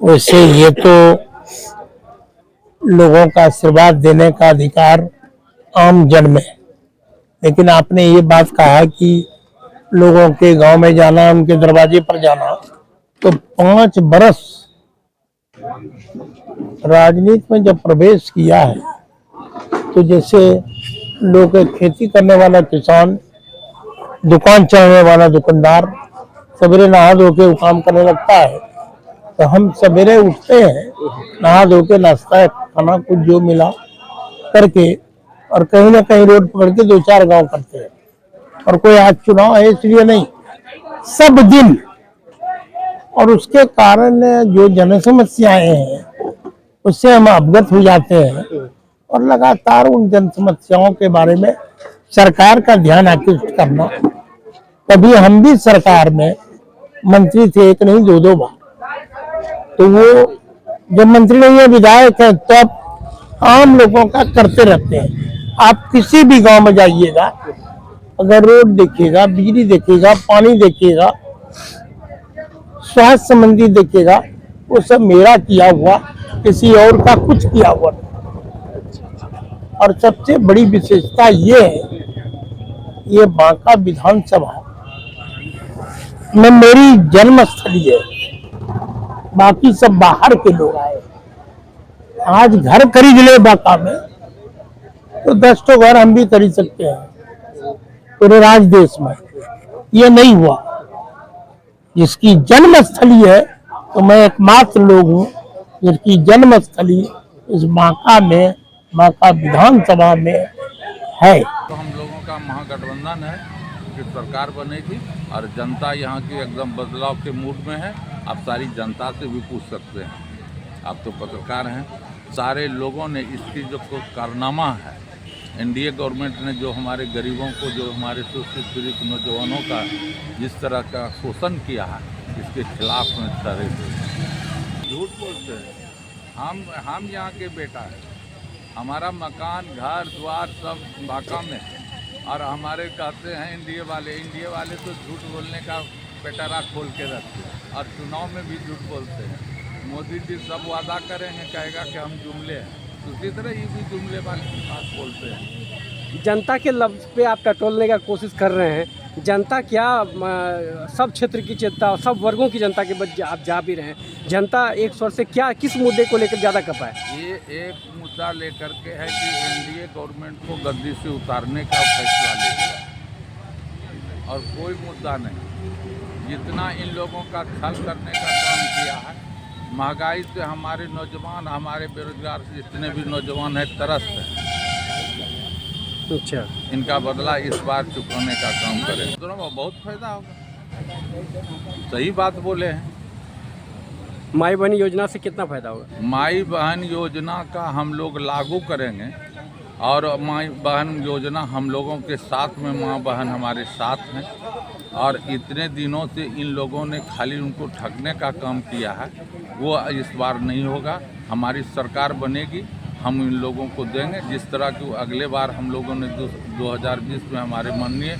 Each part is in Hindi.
वैसे ये तो लोगों का आशीर्वाद देने का अधिकार आम जन में है। लेकिन आपने ये बात कहा कि लोगों के गांव में जाना, उनके दरवाजे पर जाना, तो 5 बरस राजनीति में जब प्रवेश किया है, तो जैसे लोग खेती करने वाला किसान, दुकान चलाने वाला दुकानदार सवेरे नहा धो के वो काम करने लगता है, तो हम सवेरे उठते हैं, नहा धो के नाश्ता खाना कुछ जो मिला करके, और कहीं ना कहीं रोड पकड़ के 2-4 गांव करते हैं। और कोई आज चुनाव है इसलिए नहीं, सब दिन। और उसके कारण जो जन समस्याएं हैं उससे हम अवगत हो जाते हैं, और लगातार उन जन समस्याओं के बारे में सरकार का ध्यान आकृष्ट करना। कभी हम भी सरकार में मंत्री थे, एक नहीं 2-2 बार, तो वो जब मंत्री नहीं है विधायक है, तब आम लोगों का करते रहते हैं। आप किसी भी गांव में जाइएगा, अगर रोड देखिएगा, बिजली देखिएगा, पानी देखिएगा, स्वास्थ्य संबंधी देखिएगा, वो सब मेरा किया हुआ, किसी और का कुछ किया हुआ। और सबसे बड़ी विशेषता ये है, ये बांका विधानसभा में मेरी जन्मस्थली है। बाकी सब बाहर के लोग आए। आज घर खरीद ले बांका में, तो 10 तो घर हम भी खरीद सकते हैं पूरे राज देश में। ये नहीं हुआ। जिसकी जन्मस्थली है, तो मैं एकमात्र लोग हूँ जिसकी जन्मस्थली इस बांका में, बांका विधानसभा में है। तो हम लोगों का महागठबंधन है कि सरकार बनेगी, और जनता यहाँ की एकदम बदलाव के मूड में है। आप सारी जनता से भी पूछ सकते हैं, आप तो पत्रकार हैं। सारे लोगों ने इसकी जो कारनामा है, एनडीए गवर्नमेंट ने जो हमारे गरीबों को, जो हमारे शोषित पीड़ित नौजवानों का जिस तरह का शोषण किया है, इसके खिलाफ में खड़े थे। झूठ बोलते हैं। हम यहाँ के बेटा हैं, हमारा मकान घर द्वार सब बांका में है, और हमारे कहते हैं इंडिया वाले तो झूठ बोलने का पेटारा खोल के रखते हैं, और चुनाव में भी झूठ बोलते हैं। मोदी जी सब वादा करेंगे, कहेगा कि हम जुमले हैं, उसी तरह ये भी जुमले वाले बात बोलते हैं। जनता के लफ्ज़ पे आप टटोलने का कोशिश कर रहे हैं। जनता क्या सब क्षेत्र की जनता, सब वर्गों की जनता के बीच आप जा भी रहे हैं। जनता एक स्वर से क्या, किस मुद्दे को लेकर ज़्यादा कपा है? ये एक मुद्दा लेकर के है कि एनडीए गवर्नमेंट को गद्दी से उतारने का फैसला लेगा, और कोई मुद्दा नहीं। जितना इन लोगों का छल करने का काम किया है, महंगाई से हमारे नौजवान, हमारे बेरोजगार जितने भी नौजवान हैं त्रस्त हैं। अच्छा, इनका बदला इस बार चुकाने का काम करें, दोनों को बहुत फायदा होगा। सही बात बोले हैं। माई बहन योजना से कितना फायदा होगा? माई बहन योजना का हम लोग लागू करेंगे, और माई बहन योजना हम लोगों के साथ में, माँ बहन हमारे साथ हैं, और इतने दिनों से इन लोगों ने खाली उनको ठगने का काम किया है, वो इस बार नहीं होगा। हमारी सरकार बनेगी, हम इन लोगों को देंगे। जिस तरह की अगले बार हम लोगों ने 2020 में हमारे माननीय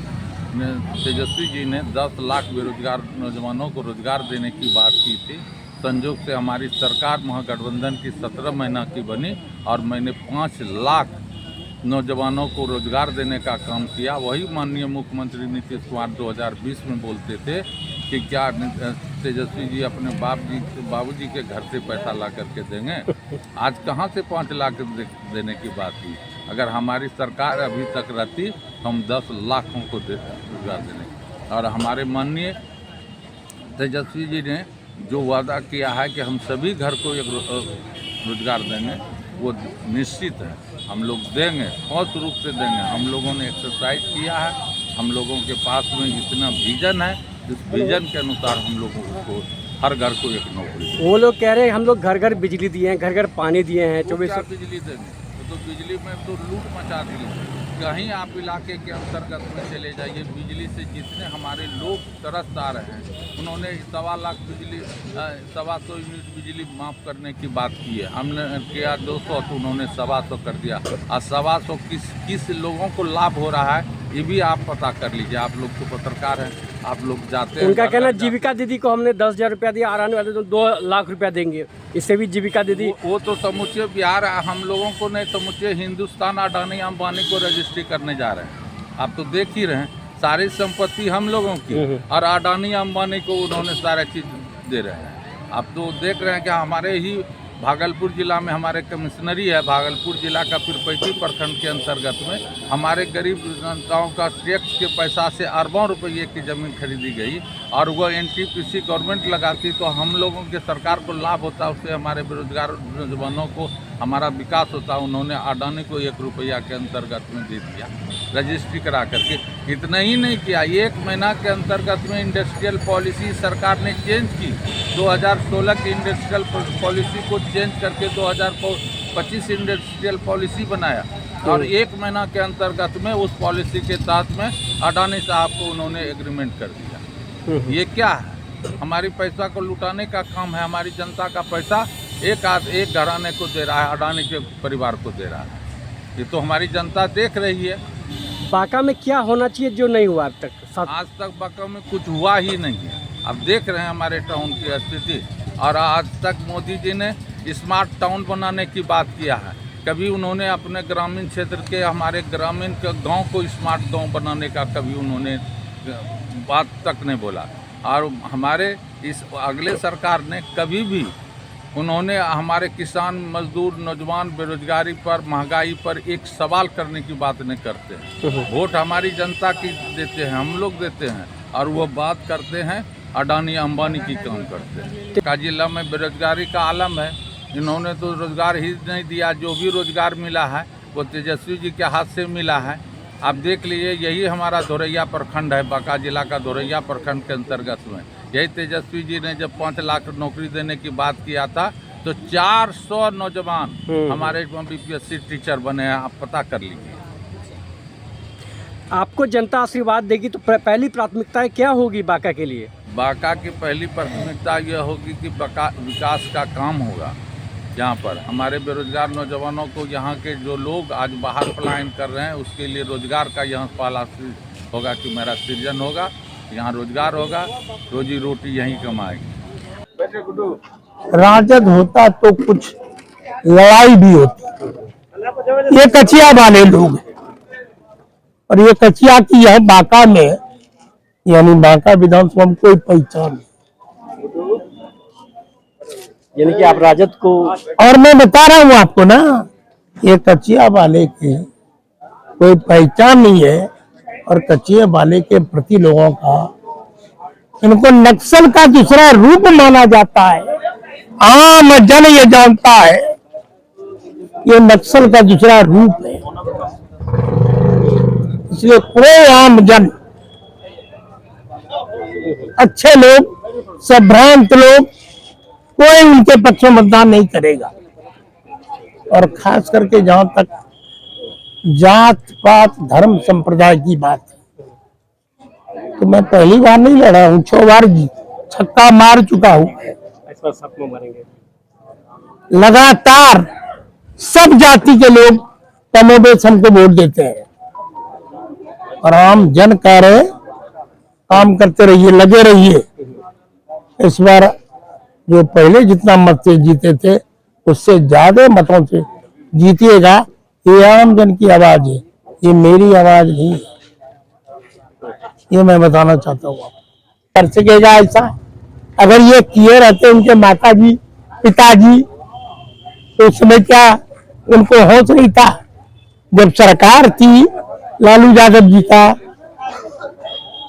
तेजस्वी जी ने 10 लाख बेरोजगार नौजवानों को रोजगार देने की बात की थी। संयोग से हमारी सरकार महागठबंधन की 17 महीना की बनी, और मैंने 5 लाख नौजवानों को रोजगार देने का काम किया। वही माननीय मुख्यमंत्री नीतीश कुमार 2020 में बोलते थे कि क्या तेजस्वी जी अपने बाबूजी के घर से पैसा ला करके देंगे। आज कहाँ से 5 लाख देने की बात हुई। अगर हमारी सरकार अभी तक रहती, हम 10 लाखों को रोजगार देने। और हमारे माननीय तेजस्वी जी ने जो वादा किया है कि हम सभी घर को एक रोजगार देंगे, वो निश्चित है, हम लोग देंगे, ठोस रूप से देंगे। हम लोगों ने एक्सरसाइज किया है, हम लोगों के पास में इतना विजन है, इस विजन के अनुसार हम लोगों को हर घर को एक नौकरी। वो लोग कह रहे हैं हम लोग घर घर बिजली दिए हैं, घर घर पानी दिए हैं। 24 बिजली देंगे तो बिजली में तो लूट मचा दी। कहीं आप इलाके के अंतर्गत में चले जाइए, बिजली से जितने हमारे लोग तरस आ रहे हैं, उन्होंने 1.25 लाख बिजली, 125 यूनिट बिजली माफ़ करने की बात की है। हमने किया 200, तो उन्होंने 125 कर दिया। और 125 किस लोगों को लाभ हो रहा है, ये भी आप पता कर लीजिए, आप लोग तो पत्रकार हैं, आप लोग जाते हैं। उनका कहना है जीविका दीदी को हमने 10,000 रुपया दिया और आने वाले तो 2 लाख रुपया देंगे, इससे भी जीविका दीदी। वो तो समूचे बिहार हम लोगों को नहीं, समूचे हिंदुस्तान अडानी अंबानी को रजिस्ट्री करने जा रहे हैं। आप तो देख ही रहे हैं, सारी संपत्ति हम लोगों की और अडानी अंबानी को उन्होंने सारा चीज दे रहे हैं। आप तो देख रहे हैं कि हमारे ही भागलपुर जिला में हमारे कमिश्नरी है, भागलपुर जिला का पीरपैती प्रखंड के अंतर्गत में हमारे गरीब जनताओं का टैक्स के पैसा से अरबों रुपये की ज़मीन खरीदी गई और वह NTPC गवर्नमेंट लगाती तो हम लोगों के सरकार को लाभ होता, उससे हमारे बेरोजगार नौजवानों को हमारा विकास होता। उन्होंने अडानी को 1 रुपया के अंतर्गत में दे दिया रजिस्ट्री करा करके। इतना ही नहीं किया, 1 महीना के अंतर्गत में इंडस्ट्रियल पॉलिसी सरकार ने चेंज की। 2016 की इंडस्ट्रियल पॉलिसी को चेंज करके 2025 इंडस्ट्रियल पॉलिसी बनाया और 1 महीना के अंतर्गत में उस पॉलिसी के तहत में अडानी साहब को उन्होंने एग्रीमेंट कर दिया। ये क्या है? हमारी पैसा को लुटाने का काम है। हमारी जनता का पैसा एक घराने को दे रहा है, अडानी के परिवार को दे रहा है। ये तो हमारी जनता देख रही है। बांका में क्या होना चाहिए जो नहीं हुआ अब तक? आज तक बांका में कुछ हुआ ही नहीं है। अब देख रहे हैं हमारे टाउन की स्थिति, और आज तक मोदी जी ने स्मार्ट टाउन बनाने की बात किया है। कभी उन्होंने अपने ग्रामीण क्षेत्र के, हमारे ग्रामीण के गांव को स्मार्ट गांव बनाने का कभी उन्होंने बात तक नहीं बोला। और हमारे इस अगले सरकार ने कभी भी उन्होंने हमारे किसान, मजदूर, नौजवान, बेरोजगारी पर, महंगाई पर एक सवाल करने की बात नहीं करते। वोट हमारी जनता की देते हैं, हम लोग देते हैं, और वो बात करते हैं अडानी अंबानी की काम करते हैं। का जिला में बेरोजगारी का आलम है। इन्होंने तो रोजगार ही नहीं दिया। जो भी रोजगार मिला है वो तेजस्वी जी के हाथ से मिला है। आप देख लीजिए, यही हमारा धोरैया प्रखंड है, बांका जिला का धोरैया प्रखंड के अंतर्गत में। यही तेजस्वी जी ने जब 5 लाख नौकरी देने की बात किया था तो 400 नौजवान हमारे BPSC टीचर बने हैं। आप पता कर लीजिए। आपको जनता आशीर्वाद देगी तो पहली प्राथमिकता क्या होगी बांका के लिए? बांका की पहली प्राथमिकता यह होगी कि विकास का काम होगा। यहाँ पर हमारे बेरोजगार नौजवानों को, यहाँ के जो लोग आज बाहर पलायन कर रहे हैं, उसके लिए रोजगार का यहाँ पहला होगा कि मेरा सृजन होगा, यहाँ रोजगार होगा, रोजी रोटी यहीं कमाएगी। राजद होता तो कुछ लड़ाई भी होती। ये कचिया वाले लोग हैं, और ये कचिया की है बांका में, यानी बांका विधानसभा में कोई पहचान नहीं। यानी कि आप राजद को, और मैं बता रहा हूँ आपको ना, ये कचिया वाले की कोई पहचान नहीं है। और कचिया वाले के प्रति लोगों का, इनको नक्सल का दूसरा रूप माना जाता है। आम जन ये जानता है ये नक्सल का दूसरा रूप है। इसलिए कोई आम जन, अच्छे लोग, संभ्रांत लोग, कोई उनके पक्ष में मतदान नहीं करेगा। और खास करके जहां तक जात पात धर्म संप्रदाय की बात है, तो मैं पहली बार नहीं लड़ा हूं, 6 बार छक्का मार चुका हूं। लगातार सब जाति के लोग कमोबेश हमको वोट देते हैं। और आम जन कह रहे काम करते रहिए, लगे रहिए। इस बार जो पहले जितना मत से जीते थे उससे ज्यादा मतों से जीतिएगा। ये आम जन की आवाज है, ये मेरी आवाज नहीं है। ये मैं बताना चाहता हूँ। कर सकेगा ऐसा? अगर ये किए रहते उनके माताजी, पिताजी, तो उसमें क्या उनको होश नहीं था? जब सरकार थी लालू यादव जी का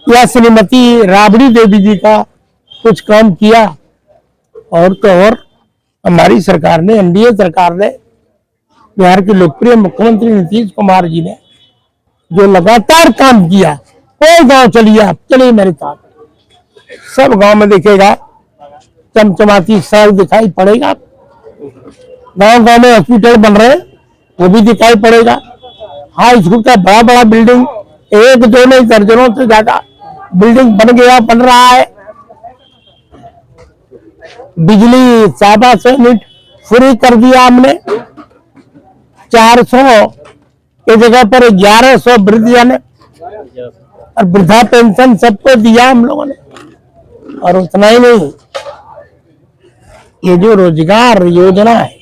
या श्रीमती राबड़ी देवी जी का, कुछ काम किया। और तो और हमारी सरकार ने, एनडीए सरकार ने, बिहार के लोकप्रिय मुख्यमंत्री नीतीश कुमार जी ने जो लगातार काम किया। कोई गांव चलिए आप, चलिए मेरे साथ, सब गांव में दिखेगा चमचमाती सड़क दिखाई पड़ेगा। गांव गांव में हॉस्पिटल बन रहे, वो भी दिखाई पड़ेगा। हाई स्कूल का बड़ा बड़ा बिल्डिंग, 1 2 नहीं दर्जनों से ज्यादा बिल्डिंग बन गया, बन रहा है। बिजली 7 यूनिट फ्री कर दिया हमने। 400 की जगह पर 1100 वृद्धजन और वृद्धा पेंशन सबको दिया हम लोगों ने। और उतना ही नहीं, ये जो रोजगार योजना है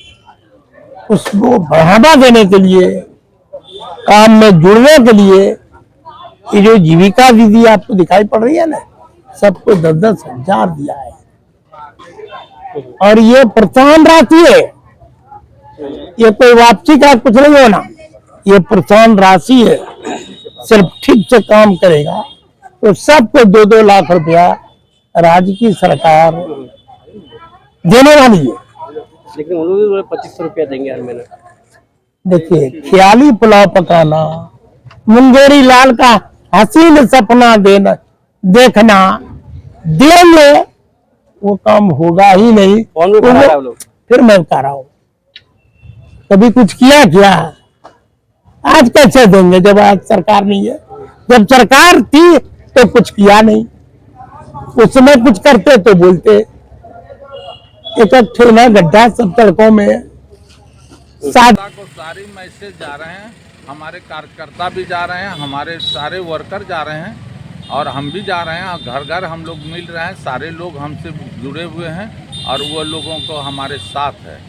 उसको बढ़ावा देने के लिए, काम में जुड़ने के लिए, ये जो जीविका दीदी आपको दिखाई पड़ रही है ना, सबको 10-10 हजार दिया है। और ये प्रोत्साहन राशि है, ये कोई वापसी का कुछ नहीं होना, ये प्रोत्साहन राशि है। सिर्फ ठीक से काम करेगा तो सबको 2-2 लाख रुपया राज्य की सरकार देने वाली है। लेकिन उन्होंने 2500 रुपया देंगे हर महीने। देखिए, ख्याली पुलाव पकाना, मुंगेरी लाल का हसीन सपना देना देखना देंगे, वो काम होगा ही नहीं। कौन भी खा रहा है वो लोग? फिर मैं बता रहा हूँ, कभी कुछ किया क्या? आज कैसे देंगे जब आज सरकार नहीं है? जब सरकार थी तो कुछ किया नहीं, उस समय कुछ करते तो बोलते। इकट्ठे ना गड्ढा सब सड़कों में जनता को सारी मैसेज जा रहे हैं, हमारे कार्यकर्ता भी जा रहे हैं, हमारे सारे वर्कर जा रहे हैं और हम भी जा रहे हैं। घर घर हम लोग मिल रहे हैं, सारे लोग हमसे जुड़े हुए हैं और वो लोगों को हमारे साथ है।